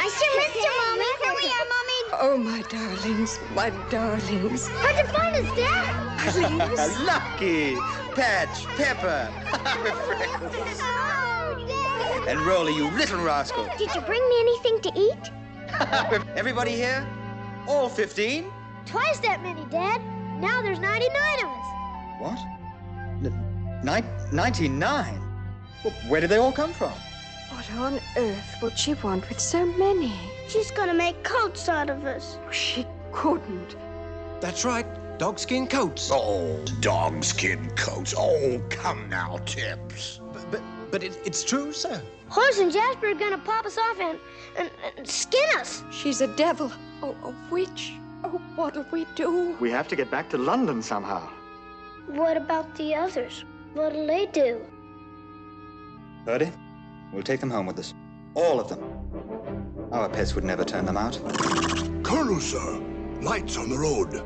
Mr. Mommy, here we are, Mommy. Oh, my darlings, my darlings. How'd you find us, Dad? Please. Lucky! Patch, Pepper, we're friends. Oh, Dad. And Rolly, you little rascal. Did you bring me anything to eat? Everybody here? All 15? Twice that many, Dad. Now there's 99 of us. What? 99? Well, where did they all come from? What on earth would she want with so many? She's gonna make coats out of us. She couldn't. That's right, dogskin coats. Oh, dogskin coats. Oh, come now, Tips. But it's true, sir. Horace and Jasper are gonna pop us off and skin us. She's a devil. Oh, a witch. Oh, what'll we do? We have to get back to London somehow. What about the others? What'll they do? Birdie, we'll take them home with us. All of them. Our pets would never turn them out. Colonel, sir. Lights on the road.